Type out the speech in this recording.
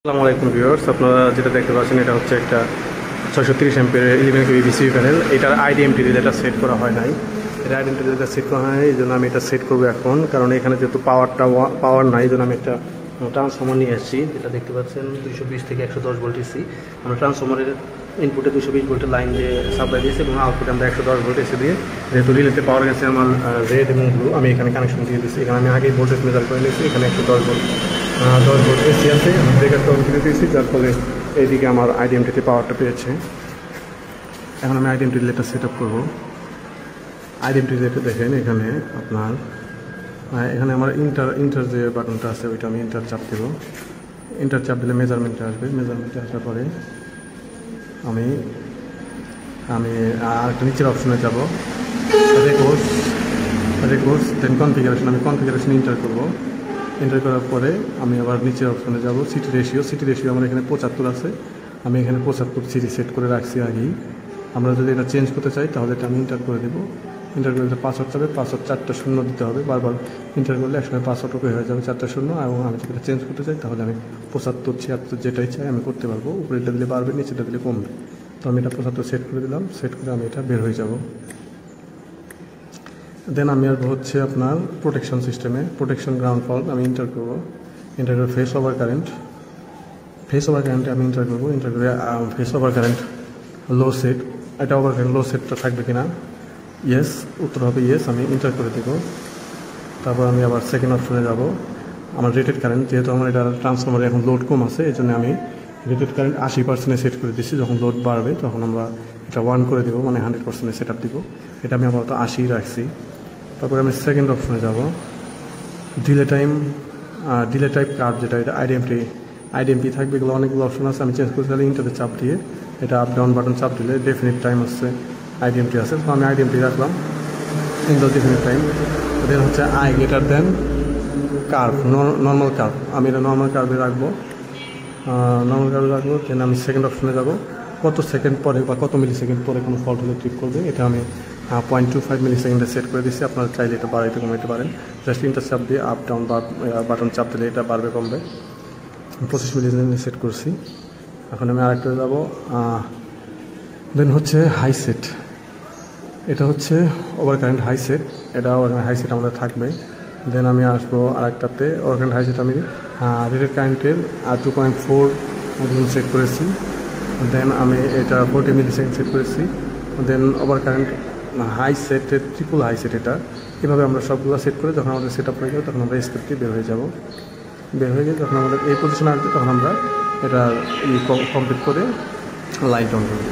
আসসালামু আলাইকুম ভিউয়ার্স, আপনারা যেটা দেখতে পাচ্ছেন এটা হচ্ছে একটা 630 অ্যাম্পিয়ারের 11 কেভি বিসিবি প্যানেল। এটার আইডিএমটি রিলেটা সেট করা হয় নাই। এটা আইডিএমটি রিলেটা সেট করা হয়, এই জন্য আমি এটা সেট করবো এখন। কারণ এখানে যেহেতু পাওয়ার নাই, এই জন্য আমি একটা ট্রান্সফর্মার নিয়ে এসেছি। যেটা দেখতে পাচ্ছেন 220 থেকে 110 ভোল্ট এসি। আমরা ট্রান্সফর্মারের ইনপুটে 220 ভোল্টের লাইন দিয়ে সাপ্লাই দিয়েছি এবং আউটপুটে আমরা 110 ভোল্ট এসি দিয়ে, যেহেতু রিলেতে পাওয়ার গেছে আমার রেড এবং ব্লু, আমি এখানে কানেকশন দিয়ে দিচ্ছি। এখানে আমি আগেই ভোল্টেজ মেজার করে নিয়েছি। এখানে 110 ভোল্ট 10 ভোল্ট এসি আছে। আমি ব্রেকার কাউন্ট কিনে দিয়েছি, যার ফলে এইদিকে আমার আইডিএমটিতে পাওয়ারটা পেয়েছে। এখন আমি আইডিএমটি রিলেটা সেট আপ করবো। আইডিএমটি রিলেটা দেখেন এখানে আপনার এখানে আমার ইন্টার যে বাটনটা আছে ওইটা আমি ইন্টার চাপ দেবো। ইন্টার চাপ দিলে মেজারমেন্টে আসবে। মেজারমেন্টে আসার পরে আমি আরেকটা নিচের অপশনে যাব, রেকর্ডস দেন কনফিগারেশন। আমি কনফিগারেশন ইন্টার করবো। এন্টার করার পরে আমি আবার নিচের অপশনে যাব, সিটি রেশিও আমার এখানে 75 আছে। আমি এখানে 75 সিটি সেট করে রাখছি আগেই। আমরা যদি এটা চেঞ্জ করতে চাই তাহলে এটা আমি ইন্টার করে দেবো। ইন্টার করে দিলে পাসওয়ার্ড চাবে, পাসওয়ার্ড 4টা শূন্য দিতে হবে। বারবার ইন্টার করলে একসময় পাসওয়ার্ড ওকে হয়ে যাবে 4টা শূন্য। এবং আমি যদি এটা চেঞ্জ করতে চাই তাহলে আমি 75 76 যেটাই চাই আমি করতে পারবো। উপরেটা দিলে বাড়বে, নিচেটা দিলে কমবে। তো আমি এটা 75 সেট করে দিলাম। সেট করে আমি এটা বের হয়ে যাব। দেন আমি আসবো হচ্ছে আপনার প্রোটেকশন সিস্টেমে। প্রোটেকশন গ্রাউন্ড ফল্ট আমি ইন্টার করবো। ইন্টার করে ফেস ওভার কারেন্টে আমি ইন্টার করবো। ইন্টার করে ফেস ওভার কারেন্ট লো সেট, এটা ওভার কারেন্ট লো সেটটা থাকবে কিনা, ইয়েস, উত্তর হবে ইয়েস। আমি ইন্টার করে দেবো। তারপর আমি আবার সেকেন্ড অপশনে যাব। আমার রেটেড কারেন্ট, যেহেতু আমার এটা ট্রান্সফরমারে এখন লোড কম আছে, এই জন্য আমি রেটেড কারেন্ট 80% সেট করে দিচ্ছি। যখন লোড বাড়বে তখন আমরা এটা 1 করে দেবো, মানে 100% সেট আপ দিব। এটা আমি আপাতত 80 রাখছি। তারপরে আমি সেকেন্ড অপশনে যাব। ডিলে টাইপ কার্ভ, যেটা এটা আইডিএমটি থাকবে। এগুলো অনেকগুলো অপশন আছে। আমি চেঞ্জ করতে চাইলে ইন্টারতে চাপ দিয়ে এটা আপ ডাউন বাটন চাপ দিলে ডেফিনিট টাইম হচ্ছে আইডিএমটি আছে। তো আমি আইডিএমটি রাখলাম ইন ডেফিনিট টাইম। দেন হচ্ছে I greater then curve, normal curve. আমি এটা নর্মাল কার্ভে রাখবো। দেন আমি সেকেন্ড অপশনে যাব। কত সেকেন্ড পরে বা কত মিলি সেকেন্ড পরে কোনো ফল্ট হলে ট্রিপ করবে, এটা আমি 0.25 মিলি সেকেন্ডে সেট করে দিচ্ছি। আপনারা চাইলে এটা বাড়াইতে কমাইতে পারেন। জাস্ট ইন্টার চাপ দিয়ে আপ ডাউন বাটন চাপ দিলে এটা বাড়বে কমবে। 25 মিলি সেকেন্ডে সেট করছি। এখন আমি আরেকটা যাব। দেন হচ্ছে হাই সেট, এটা হচ্ছে ওভার কারেন্ট হাই সেট। এটা ওভার হাই সেট আমাদের থাকবে। দেন আমি আসবো আরেকটাতে ওভার কারেন্ট হাই সেট। আমি রেটেড কারেন্টের 2.4 সেট করেছি। দেন আমি এটা 40 মিলি সেকেন্ড সেট করেছি। দেন ওভার কারেন্ট হাই সেটের ট্রিপল হাই সেট। এটা এভাবে আমরা সবগুলো সেট করে যখন আমাদের সেট আপ হয়ে যাবে তখন আমরা স্কেপ দিয়ে বের হয়ে যাব। বের হয়ে গিয়ে যখন আমাদের এই পজিশনে আসবে তখন আমরা এটা কমপ্লিট করে লাইট অন করব।